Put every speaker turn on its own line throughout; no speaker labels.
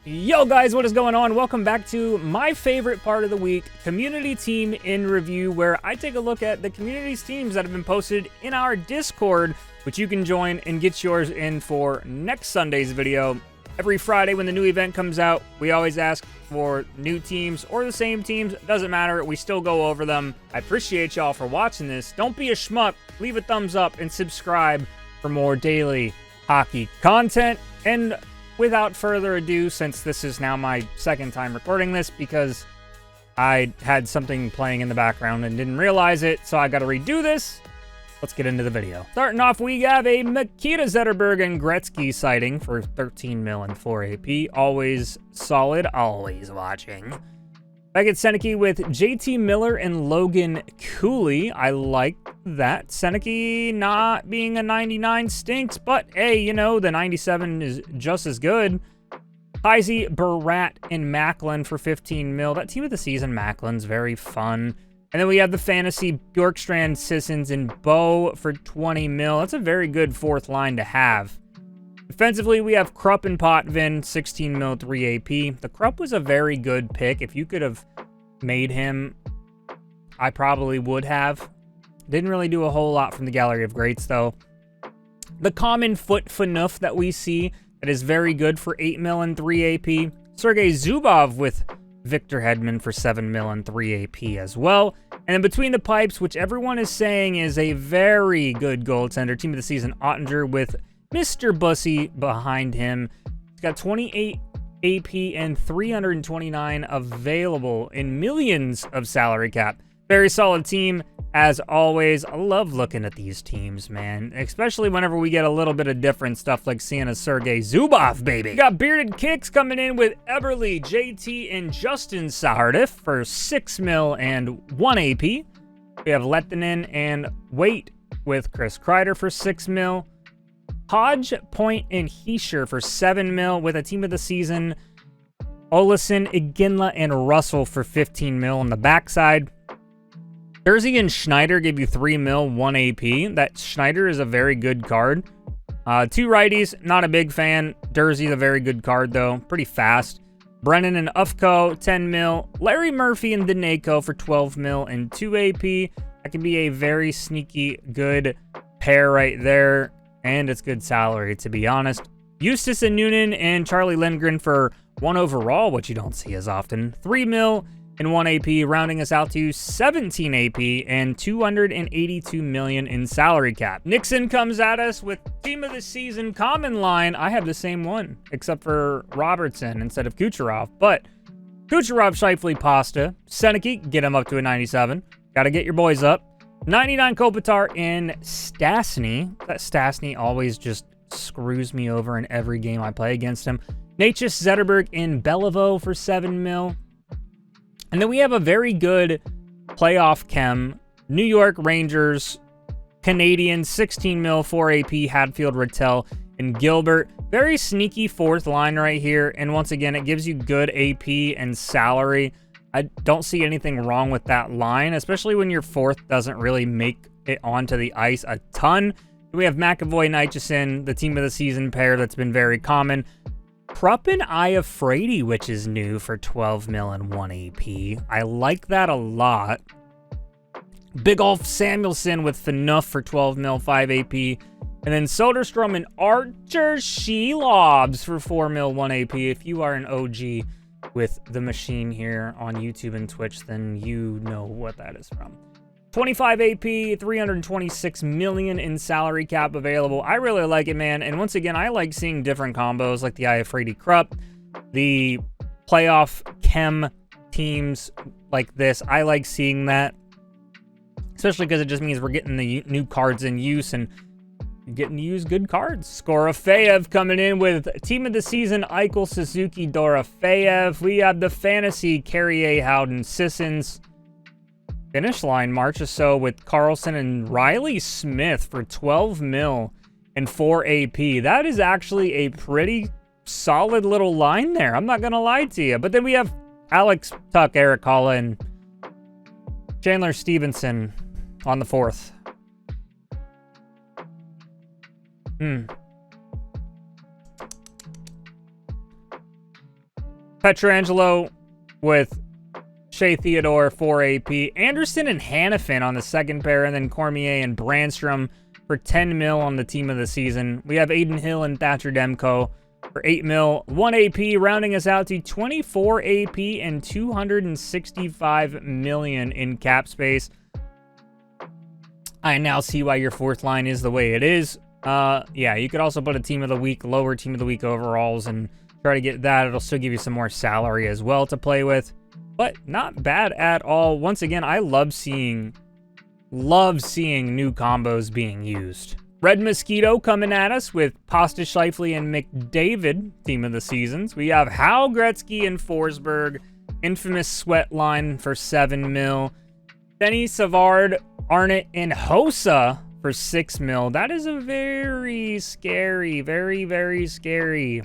Yo guys, what is going on? Welcome back to my favorite part of the week, Community Team in Review, where I take a look at the community's teams that have been posted in our Discord, which you can join and get yours in for next Sunday's video. Every Friday when the new event comes out, we always ask for new teams or the same teams. Doesn't matter, we still go over them. I appreciate y'all for watching this. Don't be a schmuck, leave a thumbs up and subscribe for more daily hockey content. And without further ado, since this is now my second time recording this because I had something playing in the background and didn't realize it, so I gotta redo this. Let's get into the video. Starting off, we have a Mikita Zetterberg and Gretzky sighting for 13 mil and 4 AP. Always solid, always watching. Beckett Seneke with JT Miller and Logan Cooley. I like that. Seneke not being a 99 stinks, but hey, you know, the 97 is just as good. Heisey, Barat, and Macklin for 15 mil. That team of the season, Macklin's very fun. And then we have the fantasy Bjorkstrand, Sissons, and Bo for 20 mil. That's a very good fourth line to have. Defensively, we have Krupp and Potvin, 16 mil, 3 AP. The Krupp was a very good pick. If you could have made him, I probably would have. Didn't really do a whole lot from the Gallery of Greats, though. The common foot Phaneuf that we see that is very good for 8 mil and 3 AP. Sergei Zubov with Victor Hedman for 7 mil and 3 AP as well. And then between the pipes, which everyone is saying is a very good goaltender, team of the season, Ottinger with Mr. Bussy behind him. He's got 28 AP and 329 available in millions of salary cap. Very solid team, as always. I love looking at these teams, man. Especially whenever we get a little bit of different stuff, like seeing a Sergei Zubov, baby. We got Bearded Kicks coming in with Eberle, JT, and Justin Sahardiff for 6 mil and 1 AP. We have Lettinen and Waite with Chris Kreider for 6 mil. Hodge, Point, and Heischer for 7 mil with a team of the season. Olesen, Iginla, and Russell for 15 mil on the backside. Jersey and Schneider give you 3 mil, 1 AP. That Schneider is a very good card. Two righties, not a big fan. Jersey's a very good card, though. Pretty fast. Brennan and Ufko, 10 mil. Larry Murphy and Deneko for 12 mil and 2 AP. That can be a very sneaky good pair right there. And it's good salary, to be honest. Eustace and Noonan and Charlie Lindgren for 1 overall, which you don't see as often. 3 mil and 1 AP, rounding us out to 17 AP and 282 million in salary cap. Nixon comes at us with team of the season common line. I have the same one, except for Robertson instead of Kucherov. But Kucherov, Scheifele, Pasta. Seneke, get him up to a 97. Got to get your boys up. 99 Kopitar in Stastny. That Stastny always just screws me over in every game I play against him. Natchez Zetterberg in Beliveau for 7 mil. And then we have a very good playoff chem. New York Rangers, Canadian, 16 mil, 4 AP, Hadfield, Rattel, and Gilbert. Very sneaky fourth line right here. And once again, it gives you good AP and salary. I don't see anything wrong with that line, especially when your fourth doesn't really make it onto the ice a ton. We have McAvoy, Nichison, the team of the season pair that's been very common. Krupp and Iafrate, which is new for 12 mil and 1 AP. I like that a lot. Big Ulf Samuelson with Phaneuf for 12 mil, 5 AP. And then Soderstrom and Archer Shelobs for 4 mil, 1 AP. If you are an OG with the machine here on YouTube and Twitch, then you know what that is from. 25 AP, 326 million in salary cap available. I really like it, man. And once again, I like seeing different combos like the Iafrate Krupp, the playoff chem teams like this. I like seeing that, especially because it just means we're getting the new cards in use and getting to use good cards. Skorofeyev coming in with team of the season, Eichel, Suzuki, Dorofeyev. We have the fantasy, Carrier, Howden, Sissons. Finish line Marchessault with Carlson and Riley Smith for 12 mil and 4 AP. That is actually a pretty solid little line there. I'm not going to lie to you. But then we have Alex Tuck, Eric Holla, and Chandler Stevenson on the fourth. Petrangelo with Shea Theodore, 4 AP. Anderson and Hannafin on the second pair, and then Cormier and Brandstrom for 10 mil on the team of the season. We have Aiden Hill and Thatcher Demko for 8 mil, 1 AP, rounding us out to 24 AP and 265 million in cap space. I now see why your fourth line is the way it is. Yeah, you could also put a team of the week, lower team of the week overalls, and try to get that. It'll still give you some more salary as well to play with, but not bad at all. Once again, I love seeing new combos being used. Red Mosquito coming at us with Pasta Scheifele and McDavid, team of the seasons. We have Hal Gretzky and Forsberg, infamous sweat line for 7 mil. Benny Savard, Arnott, and Hossa for 6 mil. That is a very scary, very, very scary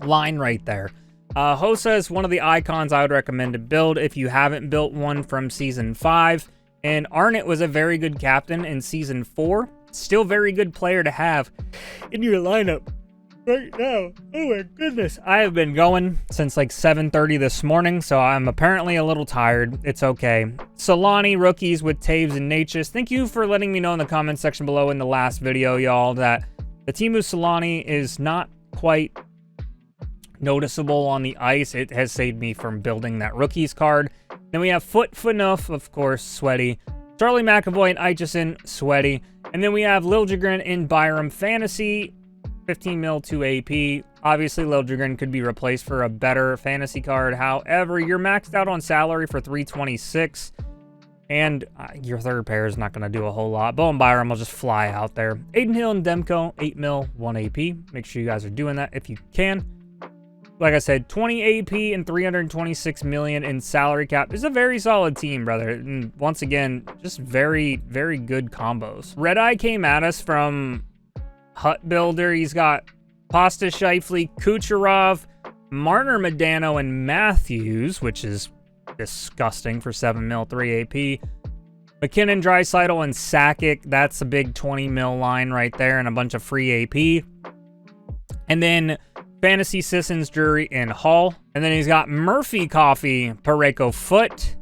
line right there. Hossa is one of the icons I would recommend to build if you haven't built one from Season 5. And Arnott was a very good captain in Season 4. Still very good player to have in your lineup right now. Oh my goodness. I have been going since like 7:30 this morning, so I'm apparently a little tired. It's okay. Solani rookies with Taves and Natchez. Thank you for letting me know in the comment section below in the last video, y'all, that the team of Solani is not quite noticeable on the ice. It has saved me from building that rookies card. Then we have Footnough, of course, sweaty. Charlie McAvoy and Eichison, sweaty. And then we have Liljegren in Byram Fantasy, 15 mil, 2 AP. Obviously, Liljegren could be replaced for a better fantasy card. However, you're maxed out on salary for 326, and your third pair is not going to do a whole lot. Bowen Byram will just fly out there. Aiden Hill and Demko, 8 mil, 1 AP. Make sure you guys are doing that if you can. Like I said, 20 AP and 326 million in salary cap is a very solid team, brother. And once again, just very, very good combos. Red Eye came at us from Hut Builder. He's got Pasta Scheifele, Kucherov, Marner Medano, and Matthews, which is disgusting for 7 mil, 3 AP. McKinnon, Draisaitl, and Sakic. That's a big 20 mil line right there, and a bunch of free AP. And then Fantasy Sissons, Drury, and Hall. And then he's got Murphy Coffee, Pareko Foot,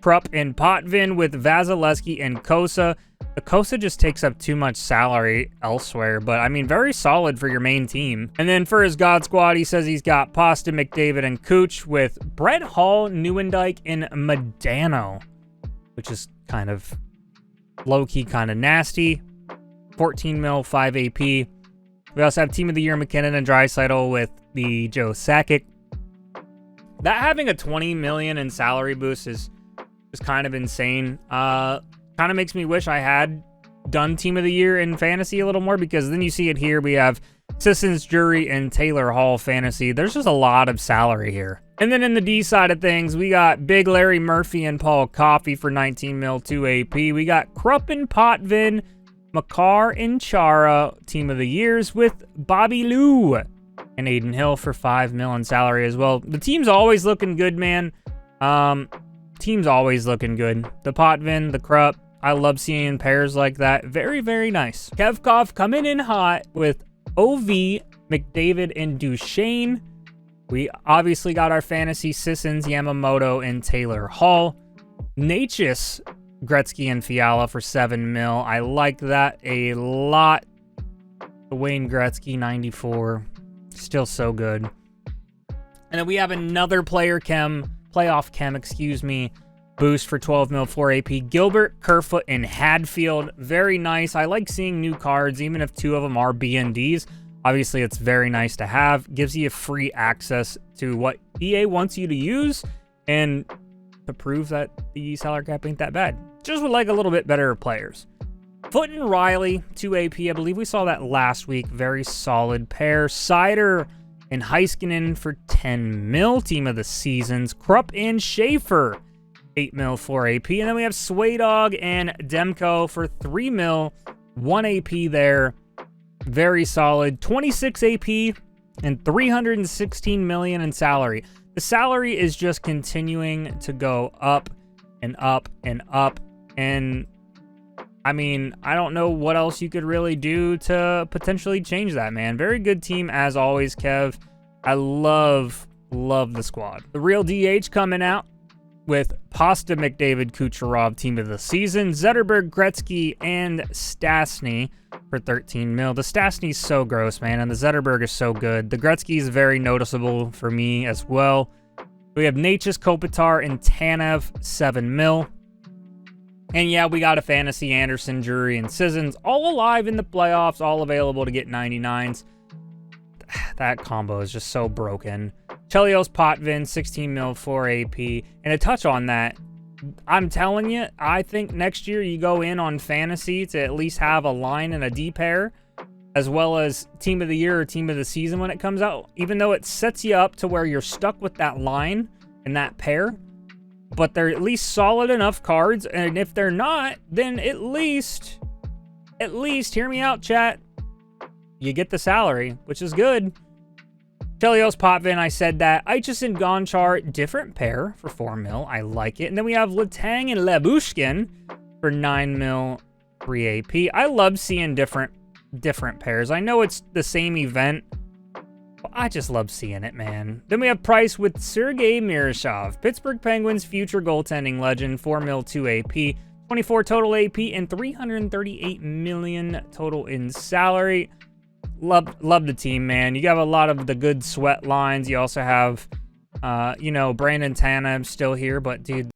Krupp, and Potvin with Vasilevsky and Kosa. The Kosa just takes up too much salary elsewhere, but I mean, very solid for your main team. And then for his God Squad, he says he's got Pasta, McDavid, and Cooch with Brett Hall, Neuendijk, and Medano, which is kind of low-key, kind of nasty. 14 mil, 5 AP. We also have Team of the Year McKinnon and Draisaitl with the Joe Sakic. That having a 20 million in salary boost is kind of insane. Kind of makes me wish I had done Team of the Year in fantasy a little more, because then you see it here. We have Sissons, Drury, and Taylor Hall fantasy. There's just a lot of salary here. And then in the D side of things, we got Big Larry Murphy and Paul Coffey for 19 mil, 2 AP. We got Krupp and Potvin, Makar and Chara, Team of the Years with Bobby Lou and Aiden Hill for 5 mil in salary as well. The team's always looking good, man. Team's always looking good. The Potvin, the Krupp, I love seeing pairs like that. Very, very nice. Kevkov coming in hot with OV, McDavid, and Duchesne. We obviously got our fantasy Sissons, Yamamoto, and Taylor Hall. Natchez, Gretzky, and Fiala for 7 mil. I like that a lot. Wayne Gretzky, 94. Still so good. And then we have another playoff chem, boost for 12 mil, 4 AP. Gilbert, Kerfoot, and Hadfield. Very nice. I like seeing new cards, even if 2 of them are BNDs. Obviously, it's very nice to have. Gives you free access to what EA wants you to use, and to prove that the salary cap ain't that bad. Just would like a little bit better players. Foot and Riley, 2 AP. I believe we saw that last week. Very solid pair. Sider and Heiskanen for 10 mil. Team of the Seasons. Krupp and Schaefer, 8 mil, 4 AP. And then we have Swaydog and Demko for 3 mil, 1 AP there. Very solid. 26 AP and 316 million in salary. The salary is just continuing to go up and up and up. And I mean, I don't know what else you could really do to potentially change that, man. Very good team as always, Kev. I love Love the squad. The real DH coming out with Pasta McDavid Kucherov team of the season, Zetterberg, Gretzky, and Stastny for 13 mil. The Stastny's so gross, man, and the Zetterberg is so good. The Gretzky is very noticeable for me as well. We have Natchez, Kopitar, and Tanev, 7 mil. And yeah, we got a Fantasy Anderson, Drury, and Sissons all alive in the playoffs, all available to get 99s. That combo is just so broken. Chelios, Potvin, 16 mil, 4 AP. And a touch on that, I'm telling you, I think next year you go in on fantasy to at least have a line and a D pair, as well as team of the year or team of the season when it comes out, even though it sets you up to where you're stuck with that line and that pair. But they're at least solid enough cards, and if they're not, then at least, hear me out, chat, you get the salary, which is good. Chelios, Potvin, I said that. Aitchison, Gonchar, different pair for 4 mil. I like it. And then we have Letang and Labushkin for 9 mil, 3 AP. I love seeing different pairs. I know it's the same event, but I just love seeing it, man. Then we have Price with Sergei Miroshov, Pittsburgh Penguins future goaltending legend, 4 mil, 2 AP, 24 total AP, and 338 million total in salary. Love the team, man. You got a lot of the good sweat lines. You also have, Brandon Tanev still here, but dude,